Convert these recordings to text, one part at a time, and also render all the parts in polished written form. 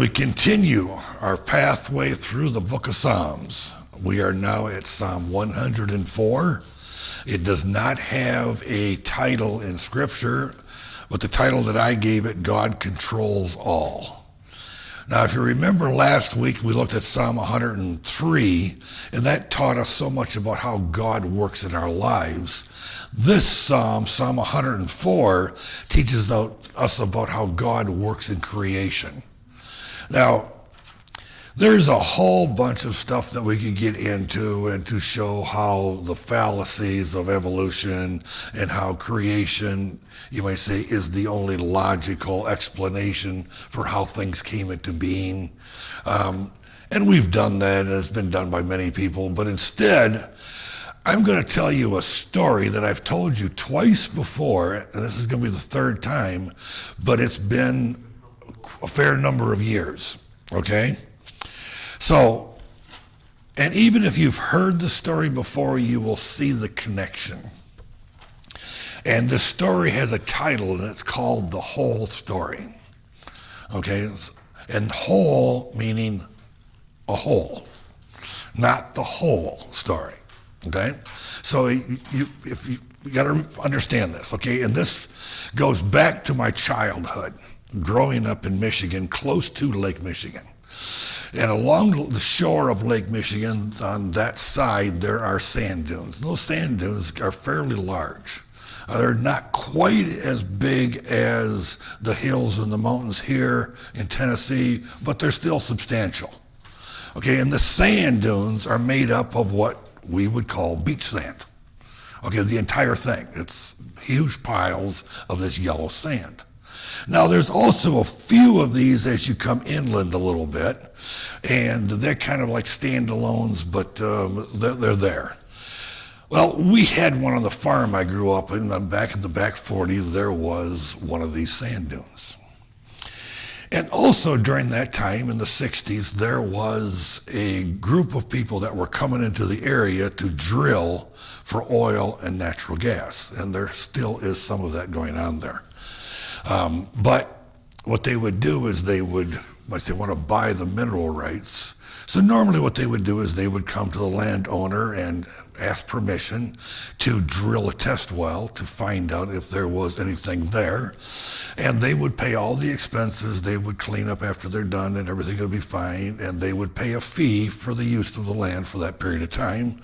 We continue our pathway through the book of Psalms. We are now at Psalm 104. It does not have a title in Scripture, but the title that I gave it, God Controls All. Now, if you remember last week, we looked at Psalm 103, and that taught us so much about how God works in our lives. This Psalm, Psalm 104, teaches us about how God works in creation. Now, there's a whole bunch of stuff that we could get into and to show how the fallacies of evolution and how creation, you might say, is the only logical explanation for how things came into being. And we've done that, and it's been done by many people, but instead, I'm going to tell you a story that I've told you twice before, and this is going to be the third time, but it's been a fair number of years, okay? So, and even if you've heard the story before, you will see the connection. And the story has a title, and it's called The Whole Story, okay? And whole meaning a whole, not the whole story, okay? So you got to understand this, okay? And this goes back to my childhood, growing up in Michigan, close to Lake Michigan. And along the shore of Lake Michigan, on that side, there are sand dunes. And those sand dunes are fairly large. They're not quite as big as the hills and the mountains here in Tennessee, but they're still substantial. Okay, and the sand dunes are made up of what we would call beach sand. Okay, the entire thing. It's huge piles of this yellow sand. Now, there's also a few of these as you come inland a little bit, and they're kind of like standalones, but they're there. Well, we had one on the farm I grew up in. Back in the back 40, there was one of these sand dunes. And also during that time in the 60s, there was a group of people that were coming into the area to drill for oil and natural gas, and there still is some of that going on there. But what they would do is they would want to buy the mineral rights. So normally what they would do is they would come to the landowner and ask permission to drill a test well to find out if there was anything there. And they would pay all the expenses. They would clean up after they're done and everything would be fine. And they would pay a fee for the use of the land for that period of time.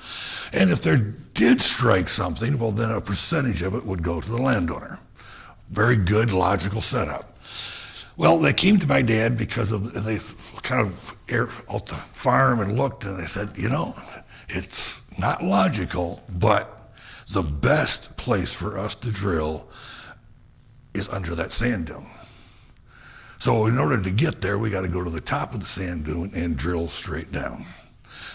And if there did strike something, well, then a percentage of it would go to the landowner. Very good, logical setup. Well, they came to my dad and they kind of out the farm and looked, and they said, it's not logical, but the best place for us to drill is under that sand dune. So in order to get there, we got to go to the top of the sand dune and drill straight down.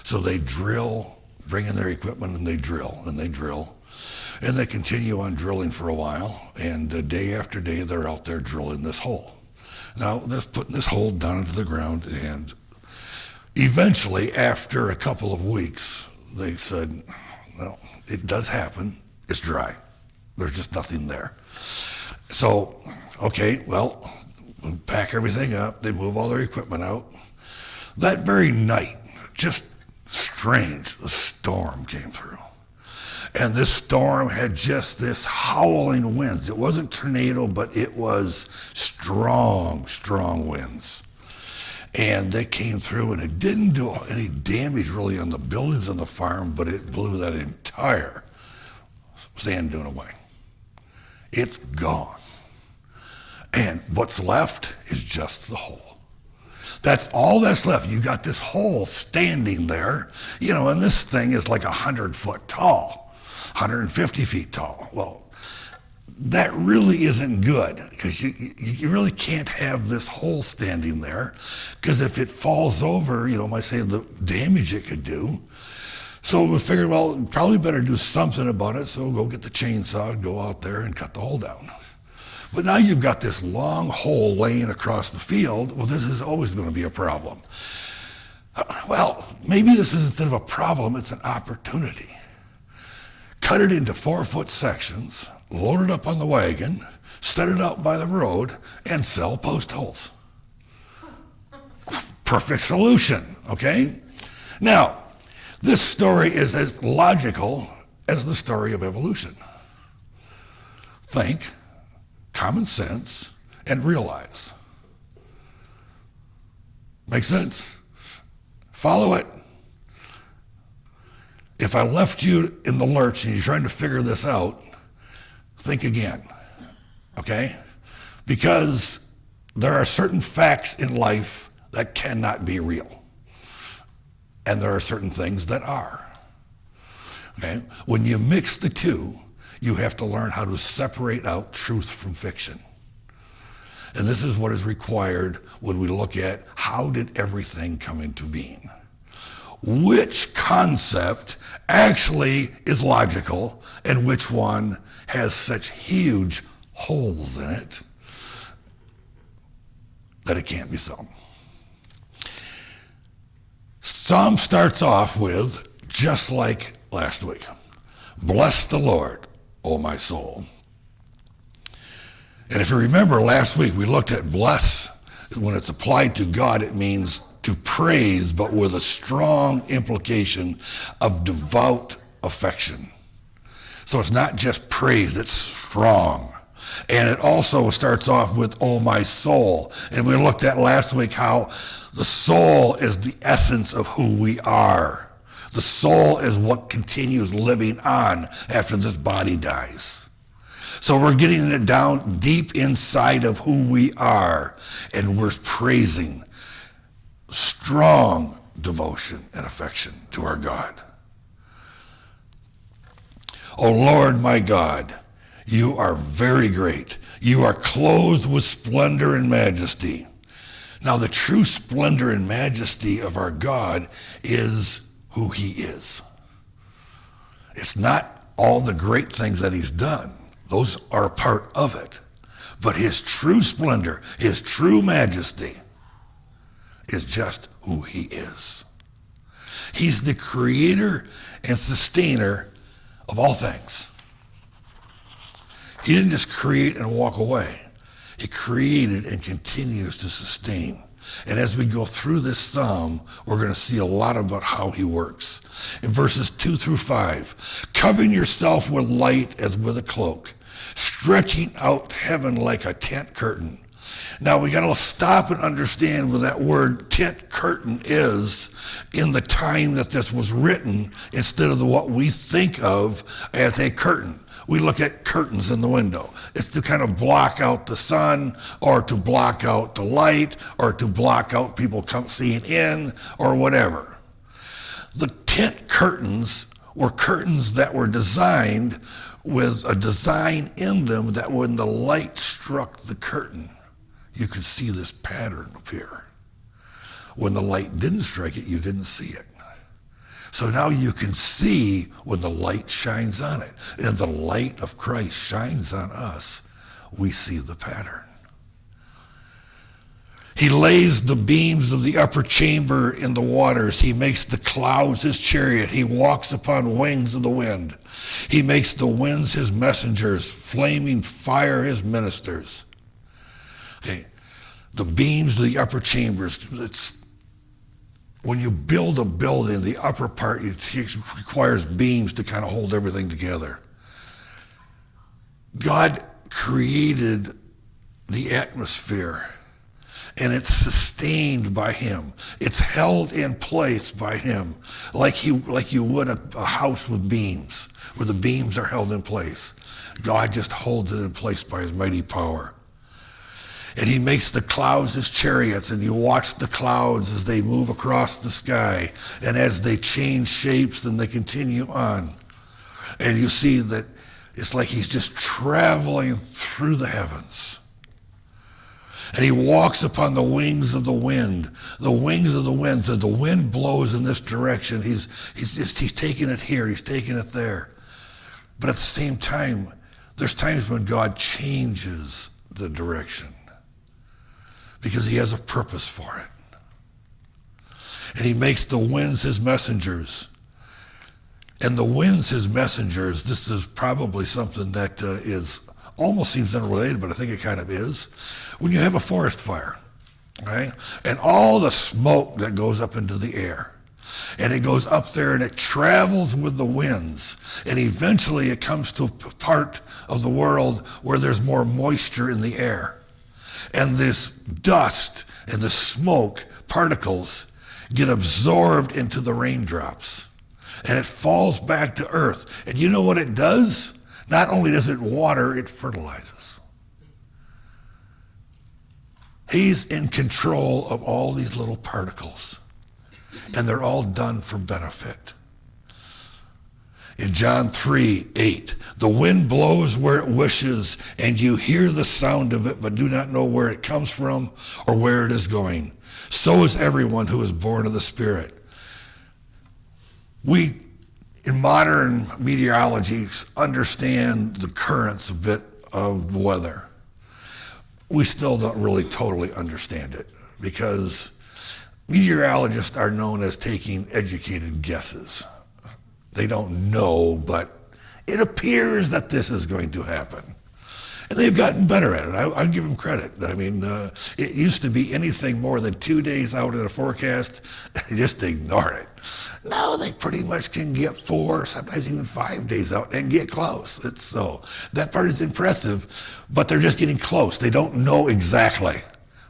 So they drill, bring in their equipment, and they drill, and they drill. And they continue on drilling for a while, and day after day, they're out there drilling this hole. Now, they're putting this hole down into the ground, and eventually, after a couple of weeks, they said, well, it does happen. It's dry. There's just nothing there. So, okay, well, we pack everything up. They move all their equipment out. That very night, just strange, a storm came through. And this storm had just this howling winds. It wasn't tornado, but it was strong, strong winds. And they came through, and it didn't do any damage really on the buildings on the farm, but it blew that entire sand dune away. It's gone. And what's left is just the hole. That's all that's left. You got this hole standing there, and this thing is like 100 foot tall, 150 feet tall. Well, that really isn't good, because you really can't have this hole standing there, because if it falls over, might say the damage it could do. So we figured, well, probably better do something about it, so we'll go get the chainsaw, go out there and cut the hole down. But now you've got this long hole laying across the field. Well, this is always going to be a problem. Well, maybe this is, instead of a problem, it's an opportunity. Cut it into 4-foot sections, load it up on the wagon, set it out by the road, and sell post holes. perfect solution, okay? Now, this story is as logical as the story of evolution. Think, common sense, and realize. Make sense? Follow it. If I left you in the lurch and you're trying to figure this out, think again, okay? Because there are certain facts in life that cannot be real. And there are certain things that are. Okay? When you mix the two, you have to learn how to separate out truth from fiction. And this is what is required when we look at how did everything come into being. Which concept actually is logical and which one has such huge holes in it that it can't be so. Psalm starts off with, just like last week, bless the Lord, O my soul. And if you remember last week, we looked at bless. When it's applied to God, it means to praise, but with a strong implication of devout affection. So it's not just praise, it's strong. And it also starts off with, oh, my soul. And we looked at last week how the soul is the essence of who we are. The soul is what continues living on after this body dies. So we're getting it down deep inside of who we are, and we're praising strong devotion and affection to our God. O Lord, my God, you are very great. You are clothed with splendor and majesty. Now, the true splendor and majesty of our God is who he is. It's not all the great things that he's done. Those are a part of it. But his true splendor, his true majesty is just who he is. He's the creator and sustainer of all things. He didn't just create and walk away. He created and continues to sustain. And as we go through this psalm, we're going to see a lot about how he works. In verses 2 through 5, covering yourself with light as with a cloak, stretching out heaven like a tent curtain. Now we got to stop and understand what that word tent curtain is in the time that this was written instead of what we think of as a curtain. We look at curtains in the window. It's to kind of block out the sun or to block out the light or to block out people seeing in or whatever. The tent curtains were curtains that were designed with a design in them that when the light struck the curtain, you could see this pattern appear. When the light didn't strike it, you didn't see it. So now you can see when the light shines on it. And the light of Christ shines on us, we see the pattern. He lays the beams of the upper chamber in the waters. He makes the clouds his chariot. He walks upon wings of the wind. He makes the winds his messengers, flaming fire his ministers. Okay, the beams of the upper chambers, when you build a building, the upper part requires beams to kind of hold everything together. God created the atmosphere, and it's sustained by him. It's held in place by him, like you would a house with beams, where the beams are held in place. God just holds it in place by his mighty power. And he makes the clouds his chariots, and you watch the clouds as they move across the sky, and as they change shapes and they continue on. And you see that it's like he's just traveling through the heavens. And he walks upon the wings of the wind. The wings of the wind, so the wind blows in this direction. He's taking it here, he's taking it there. But at the same time, there's times when God changes the direction, because he has a purpose for it. And he makes the winds his messengers. And the winds his messengers, this is probably something that almost seems unrelated, but I think it kind of is. When you have a forest fire, right? And all the smoke that goes up into the air. And it goes up there and it travels with the winds. And eventually it comes to a part of the world where there's more moisture in the air. And this dust and the smoke particles get absorbed into the raindrops. And it falls back to earth. And you know what it does? Not only does it water, it fertilizes. He's in control of all these little particles. And they're all done for benefit. In John 3:8, the wind blows where it wishes, and you hear the sound of it, but do not know where it comes from or where it is going. So is everyone who is born of the Spirit. We, in modern meteorology, understand the currents a bit of weather. We still don't really totally understand it because meteorologists are known as taking educated guesses. They don't know, but it appears that this is going to happen. And they've gotten better at it. I'll give them credit. I mean, it used to be anything more than 2 days out in a forecast, just ignore it. Now they pretty much can get 4, sometimes even 5 days out and get close. It's so. That part is impressive, but they're just getting close. They don't know exactly.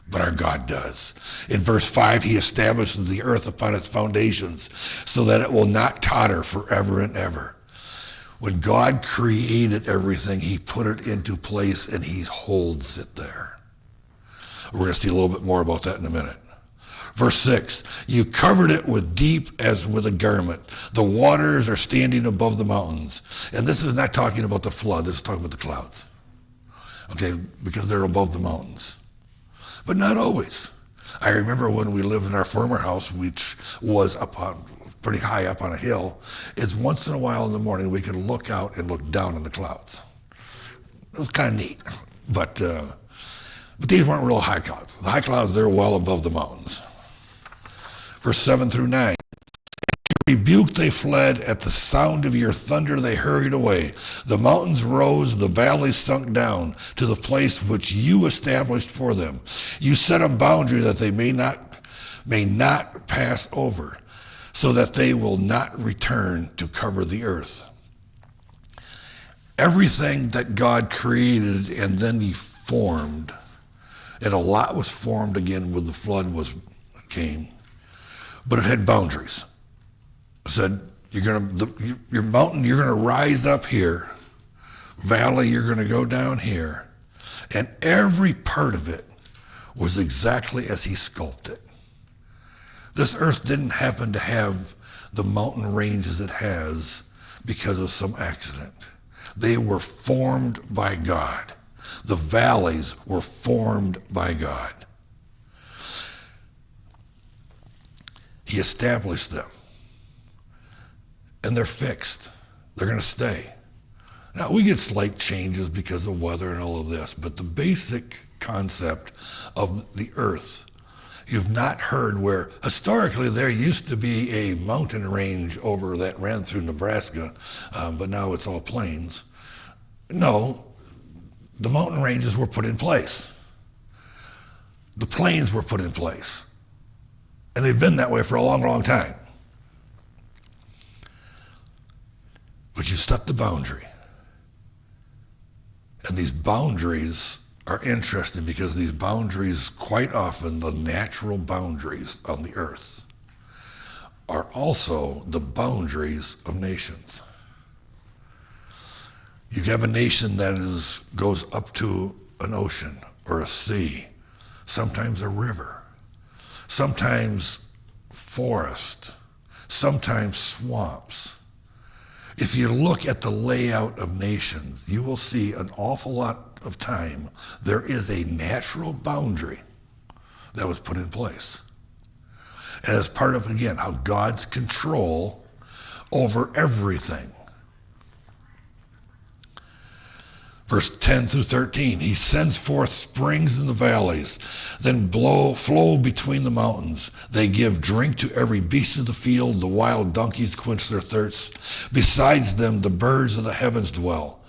But our God does. In verse 5, he establishes the earth upon its foundations so that it will not totter forever and ever. When God created everything, he put it into place and he holds it there. We're going to see a little bit more about that in a minute. Verse 6, you covered it with deep as with a garment. The waters are standing above the mountains. And this is not talking about the flood. This is talking about the clouds. Okay, because they're above the mountains. But not always. I remember when we lived in our former house, which was pretty high up on a hill, is once in a while in the morning we could look out and look down on the clouds. It was kind of neat. But these weren't real high clouds. The high clouds, they're well above the mountains. Verse 7 through 9. Rebuked they fled, at the sound of your thunder they hurried away. The mountains rose, the valleys sunk down to the place which you established for them. You set a boundary that they may not pass over, so that they will not return to cover the earth. Everything that God created and then he formed, and a lot was formed again when the flood came, but it had boundaries. Said, your mountain, you're gonna rise up here. Valley, you're gonna go down here. And every part of it was exactly as he sculpted. This earth didn't happen to have the mountain ranges it has because of some accident. They were formed by God. The valleys were formed by God. He established them. And they're fixed. They're going to stay. Now, we get slight changes because of weather and all of this, but the basic concept of the earth, you've not heard where historically there used to be a mountain range over that ran through Nebraska, but now it's all plains. No, the mountain ranges were put in place. The plains were put in place. And they've been that way for a long, long time. But you set the boundary. And these boundaries are interesting because these boundaries, quite often the natural boundaries on the earth, are also the boundaries of nations. You have a nation that goes up to an ocean or a sea, sometimes a river, sometimes forest, sometimes swamps. If you look at the layout of nations, you will see an awful lot of time there is a natural boundary that was put in place. And as part of, again, how God's control over everything. Verse 10 through 13, he sends forth springs in the valleys, then flow between the mountains. They give drink to every beast of the field. The wild donkeys quench their thirst. Besides them, the birds of the heavens dwell.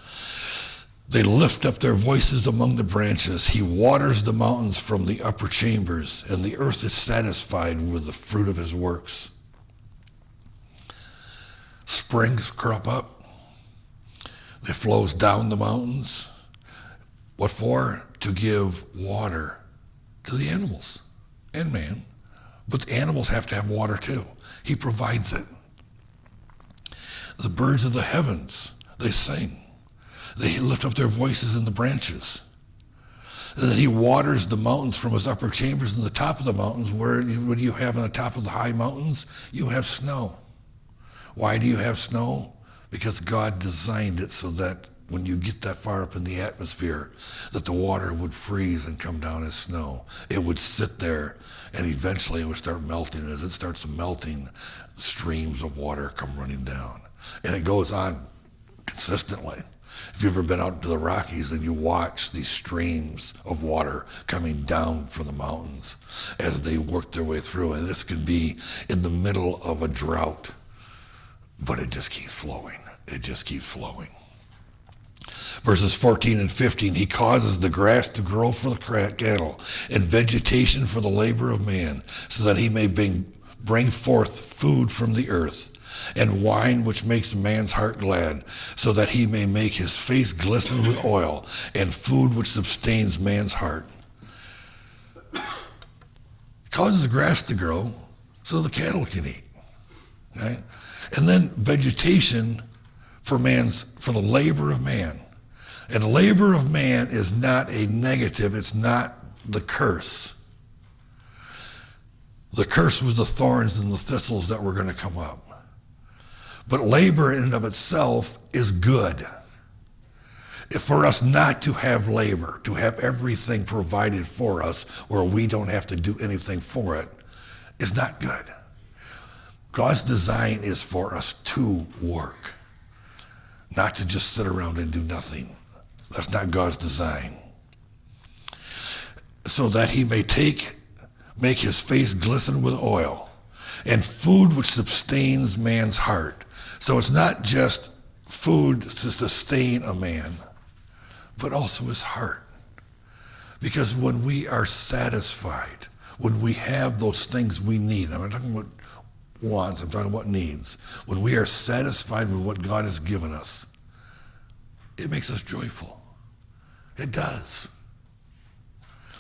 They lift up their voices among the branches. He waters the mountains from the upper chambers, and the earth is satisfied with the fruit of his works. Springs crop up. They flows down the mountains. What for? To give water to the animals and man. But the animals have to have water too. He provides it. The birds of the heavens, they sing. They lift up their voices in the branches. And then he waters the mountains from his upper chambers and the top of the mountains. What do you have on the top of the high mountains? You have snow. Why do you have snow? Because God designed it so that when you get that far up in the atmosphere, that the water would freeze and come down as snow. It would sit there, and eventually it would start melting. As it starts melting, streams of water come running down. And it goes on consistently. If you've ever been out to the Rockies and you watch these streams of water coming down from the mountains as they work their way through, and this can be in the middle of a drought, but it just keeps flowing. It just keeps flowing. Verses 14 and 15, he causes the grass to grow for the cattle and vegetation for the labor of man, so that he may bring forth food from the earth, and wine which makes man's heart glad, so that he may make his face glisten with oil, and food which sustains man's heart. He causes the grass to grow so the cattle can eat. Okay? And then vegetation for the labor of man. And labor of man is not a negative, it's not the curse. The curse was the thorns and the thistles that were going to come up. But labor in and of itself is good. For us not to have labor, to have everything provided for us where we don't have to do anything for it, is not good. God's design is for us to work, not to just sit around and do nothing. That's not God's design. So that he may make his face glisten with oil, and food which sustains man's heart. So it's not just food to sustain a man, but also his heart. Because when we are satisfied, when we have those things we need, I'm not talking about wants, I'm talking about needs. When we are satisfied with what God has given us, it makes us joyful. It does.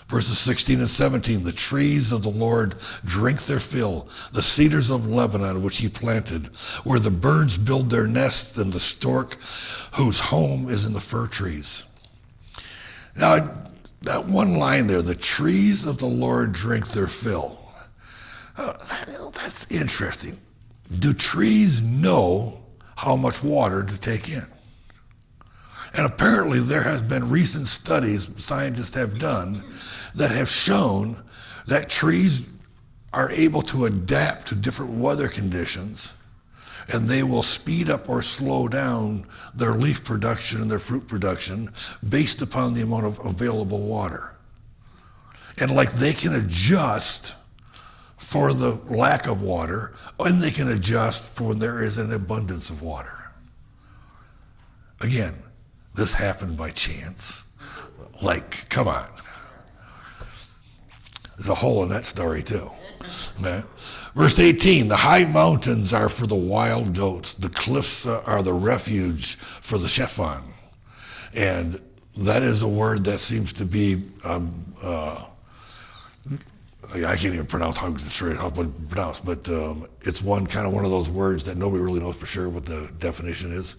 Verses 16 and 17, the trees of the Lord drink their fill, the cedars of Lebanon which he planted, where the birds build their nests, and the stork whose home is in the fir trees. Now, that one line there, the trees of the Lord drink their fill. That's interesting. Do trees know how much water to take in? And apparently there has been recent studies scientists have done that have shown that trees are able to adapt to different weather conditions, and they will speed up or slow down their leaf production and their fruit production based upon the amount of available water. And like they can adjust for the lack of water, and they can adjust for when there is an abundance of water. Again, this happened by chance. Like, come on. There's a hole in that story too. Okay. Verse 18, the high mountains are for the wild goats. The cliffs are the refuge for the Shephon. And that is a word that seems to be, I can't even pronounce how to pronounce, but it's one of those words that nobody really knows for sure what the definition is.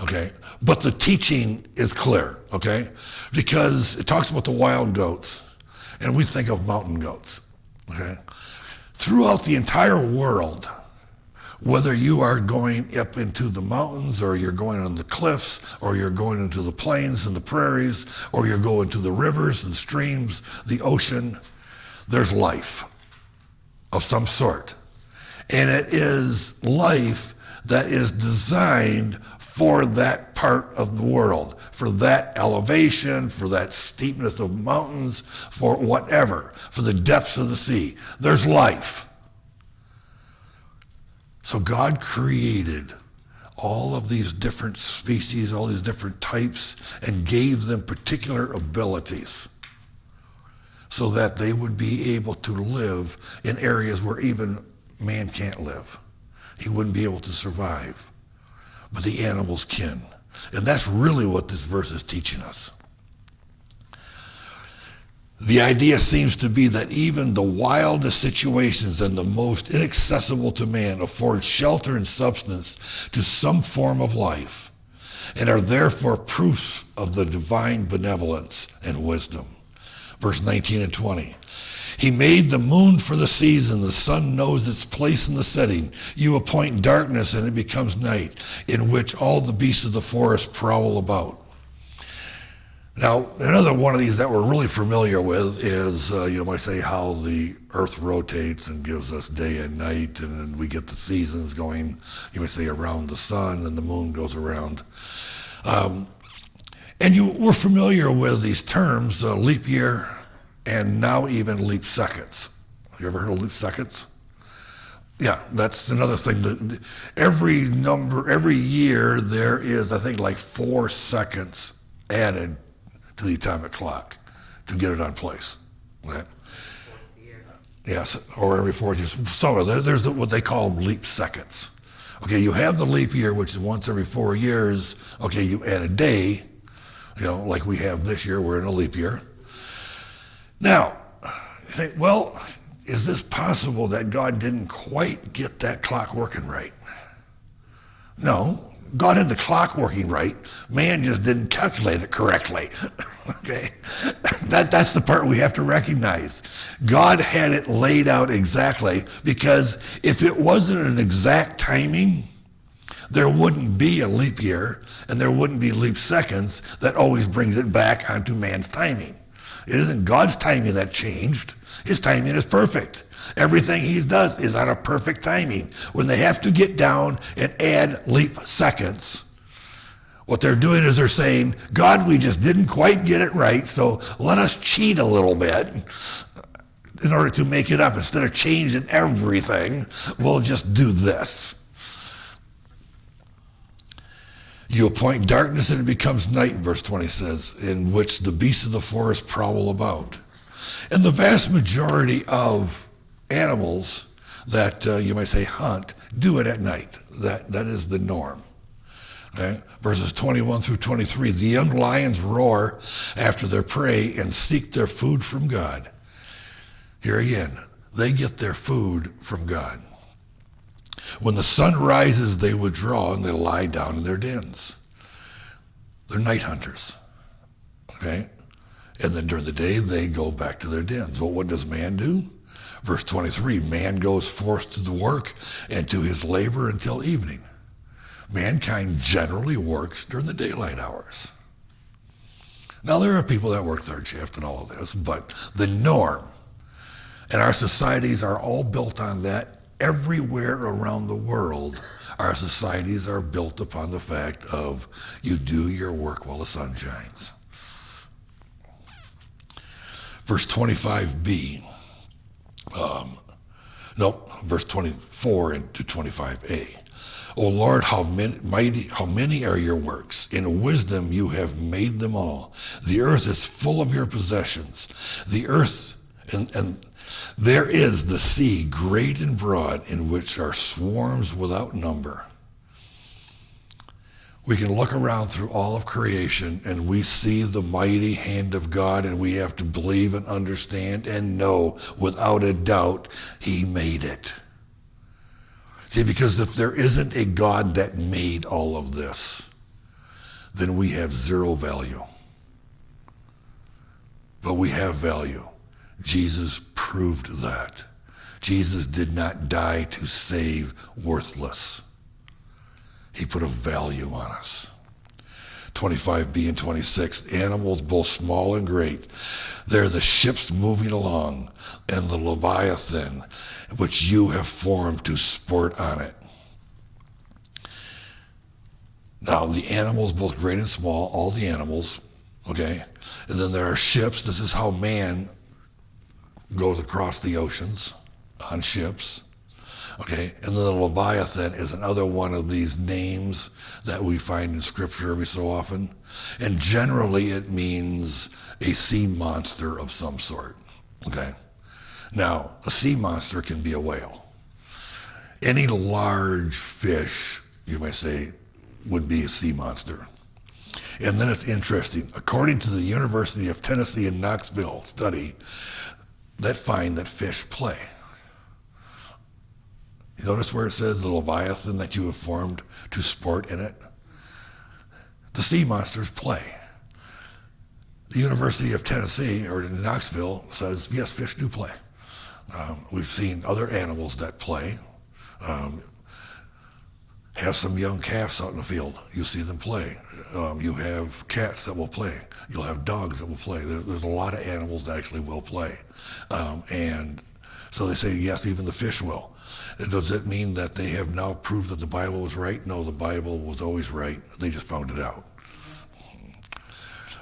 Okay, but the teaching is clear, okay? Because it talks about the wild goats, and we think of mountain goats, okay? Throughout the entire world, whether you are going up into the mountains, or you're going on the cliffs, or you're going into the plains and the prairies, or you're going to the rivers and streams, the ocean, there's life of some sort. And it is life that is designed for that part of the world, for that elevation, for that steepness of mountains, for whatever, for the depths of the sea. There's life. So God created all of these different species, all these different types, and gave them particular abilities so that they would be able to live in areas where even man can't live. He wouldn't be able to survive, but the animals can. And that's really what this verse is teaching us. The idea seems to be that even the wildest situations and the most inaccessible to man afford shelter and substance to some form of life and are therefore proofs of the divine benevolence and wisdom. Verse 19 and 20. He made the moon for the season. The sun knows its place in the setting. You appoint darkness and it becomes night, in which all the beasts of the forest prowl about. Now, another one of these that we're really familiar with is, you might say how the earth rotates and gives us day and night, and then we get the seasons going, you might say, around the sun, and the moon goes around. We're familiar with these terms, leap year, and now even leap seconds. Have you ever heard of leap seconds? Yeah, that's another thing. That every year there is, I think, like 4 seconds added to the atomic clock to get it on place. Right? Yes, or every 4 years. So there's what they call leap seconds. Okay, you have the leap year, which is once every 4 years. Okay, you add a day, like we have this year, we're in a leap year. Now, you think, well, is this possible that God didn't quite get that clock working right? No. God had the clock working right. Man just didn't calculate it correctly. Okay? That's the part we have to recognize. God had it laid out exactly, because if it wasn't an exact timing, there wouldn't be a leap year and there wouldn't be leap seconds that always brings it back onto man's timing. It isn't God's timing that changed. His timing is perfect. Everything he does is on a perfect timing. When they have to get down and add leap seconds, what they're doing is they're saying, God, we just didn't quite get it right, so let us cheat a little bit in order to make it up. Instead of changing everything, we'll just do this. You appoint darkness and it becomes night, verse 20 says, in which the beasts of the forest prowl about. And the vast majority of animals that you might say hunt do it at night. That is the norm. Okay? Verses 21 through 23, the young lions roar after their prey and seek their food from God. Here again, they get their food from God. When the sun rises, they withdraw and they lie down in their dens. They're night hunters. Okay? And then during the day, they go back to their dens. Well, what does man do? Verse 23, man goes forth to the work and to his labor until evening. Mankind generally works during the daylight hours. Now, there are people that work third shift and all of this, but the norm, and our societies are all built on that. Everywhere around the world, our societies are built upon the fact of you do your work while the sun shines. Verse 25b. Verse 24 into 25a. O Lord, how many are your works? In wisdom you have made them all. The earth is full of your possessions. The earth and there is the sea, great and broad, in which are swarms without number. We can look around through all of creation and we see the mighty hand of God, and we have to believe and understand and know without a doubt he made it. See, because if there isn't a God that made all of this, then we have zero value. But we have value. Jesus proved that. Jesus did not die to save worthless. He put a value on us. 25b and 26, animals both small and great. They're the ships moving along, and the Leviathan, which you have formed to sport on it. Now, the animals, both great and small, all the animals, okay? And then there are ships. This is how man goes across the oceans on ships. Okay, and then the Leviathan is another one of these names that we find in Scripture every so often. And generally it means a sea monster of some sort. Okay, now a sea monster can be a whale. Any large fish, you might say, would be a sea monster. And then it's interesting. According to the University of Tennessee in Knoxville study, that find that fish play. You notice where it says the Leviathan that you have formed to sport in it? The sea monsters play. The University of Tennessee, or in Knoxville, says, yes, fish do play. We've seen other animals that play. Have some young calves out in the field. You see them play. You have cats that will play. You'll have dogs that will play. There's a lot of animals that actually will play. And so they say, yes, even the fish will. Does it mean that they have now proved that the Bible was right? No, the Bible was always right. They just found it out.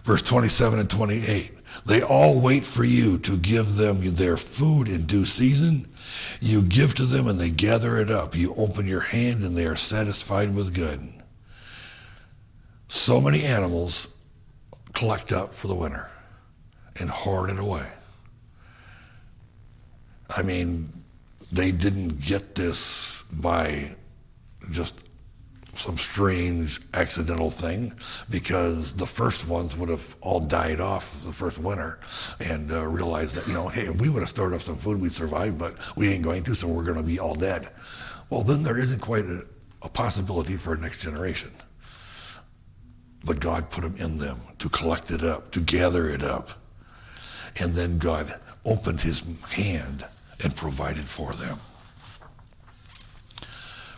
Verse 27 and 28. They all wait for you to give them their food in due season. You give to them and they gather it up. You open your hand and they are satisfied with good. So many animals collect up for the winter and hoard it away. I mean, they didn't get this by just some strange accidental thing, because the first ones would have all died off the first winter and realized that, hey, if we would have stored up some food, we'd survive, but we ain't going to, so we're going to be all dead. Well, then there isn't quite a possibility for a next generation. But God put them in them to collect it up, to gather it up. And then God opened his hand and provided for them.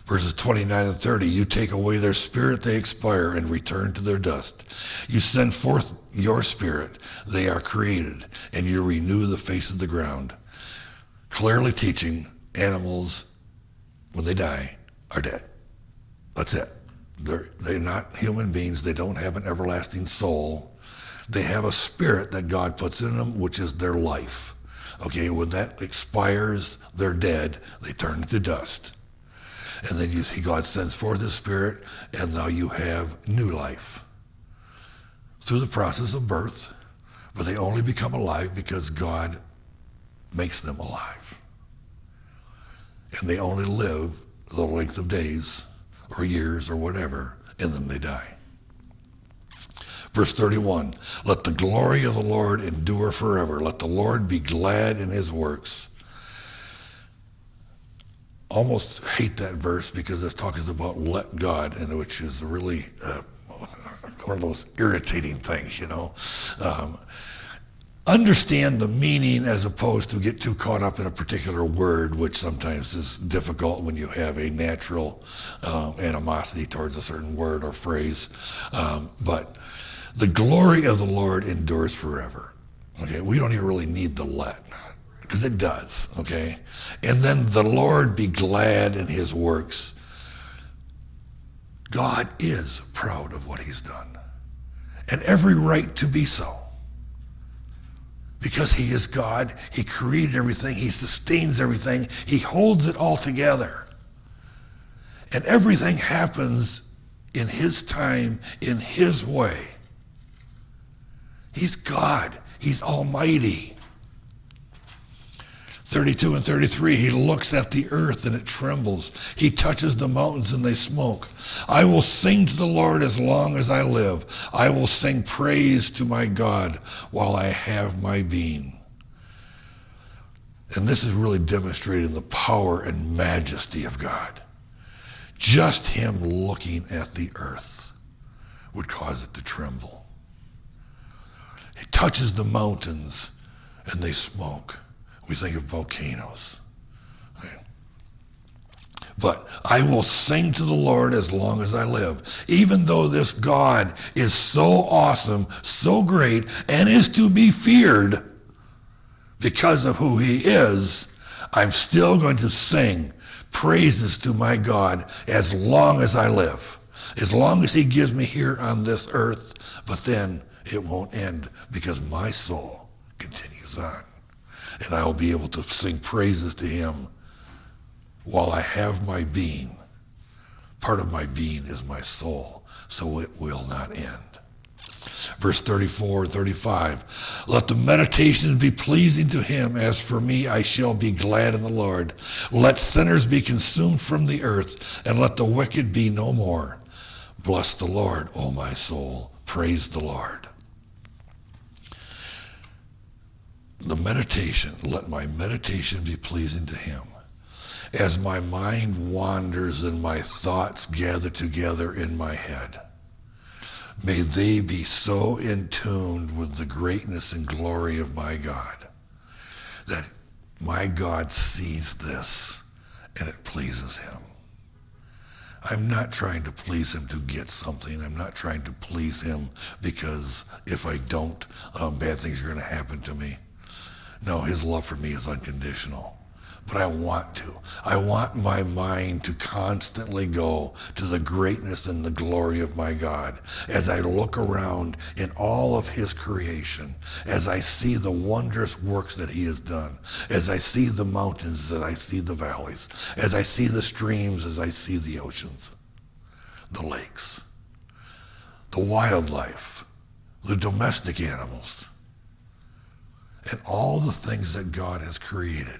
Verses 29 and 30, you take away their spirit, they expire and return to their dust. You send forth your spirit, they are created, and you renew the face of the ground. Clearly teaching animals, when they die, are dead. That's it. They're not human beings. They don't have an everlasting soul. They have a spirit that God puts in them, which is their life. Okay, when that expires, they're dead. They turn to dust. And then God sends forth his spirit, and now you have new life through the process of birth, but they only become alive because God makes them alive. And they only live the length of days or years or whatever, and then they die. Verse 31, let the glory of the Lord endure forever. Let the Lord be glad in his works. Almost hate that verse because it's talking about let God, and which is really one of those irritating things, Understand the meaning as opposed to get too caught up in a particular word, which sometimes is difficult when you have a natural animosity towards a certain word or phrase. But the glory of the Lord endures forever. Okay, we don't even really need the let, because it does, okay? And then the Lord be glad in his works. God is proud of what he's done, and every right to be so. Because he is God, he created everything, he sustains everything, he holds it all together. And everything happens in his time, in his way. He's God, he's almighty. 32 and 33, he looks at the earth and it trembles. He touches the mountains and they smoke. I will sing to the Lord as long as I live. I will sing praise to my God while I have my being. And this is really demonstrating the power and majesty of God. Just him looking at the earth would cause it to tremble. He touches the mountains and they smoke. We think of volcanoes. But I will sing to the Lord as long as I live. Even though this God is so awesome, so great, and is to be feared because of who he is, I'm still going to sing praises to my God as long as I live. As long as he gives me here on this earth, but then it won't end because my soul continues on. And I will be able to sing praises to him while I have my being. Part of my being is my soul, so it will not end. Verse 34 and 35, let the meditation be pleasing to him. As for me, I shall be glad in the Lord. Let sinners be consumed from the earth, and let the wicked be no more. Bless the Lord, O my soul. Praise the Lord. The meditation, let my meditation be pleasing to him. As my mind wanders and my thoughts gather together in my head, may they be so in tune with the greatness and glory of my God that my God sees this and it pleases him. I'm not trying to please him to get something. I'm not trying to please him because if I don't, bad things are going to happen to me. No, his love for me is unconditional. But I want to. I want my mind to constantly go to the greatness and the glory of my God as I look around in all of his creation, as I see the wondrous works that he has done, as I see the mountains, as I see the valleys, as I see the streams, as I see the oceans, the lakes, the wildlife, the domestic animals, and all the things that God has created,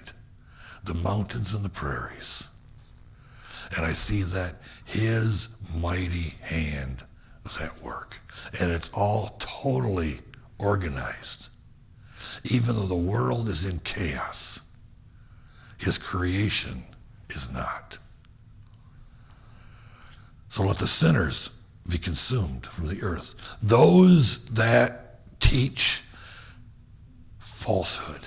the mountains and the prairies. And I see that his mighty hand is at work. And it's all totally organized. Even though the world is in chaos, his creation is not. So let the sinners be consumed from the earth. Those that teach falsehood,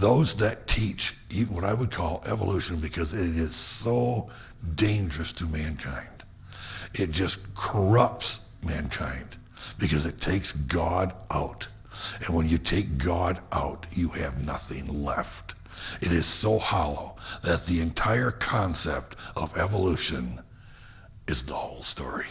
those that teach even what I would call evolution, because it is so dangerous to mankind. It just corrupts mankind because it takes God out. And when you take God out, you have nothing left. It is so hollow that the entire concept of evolution is the whole story.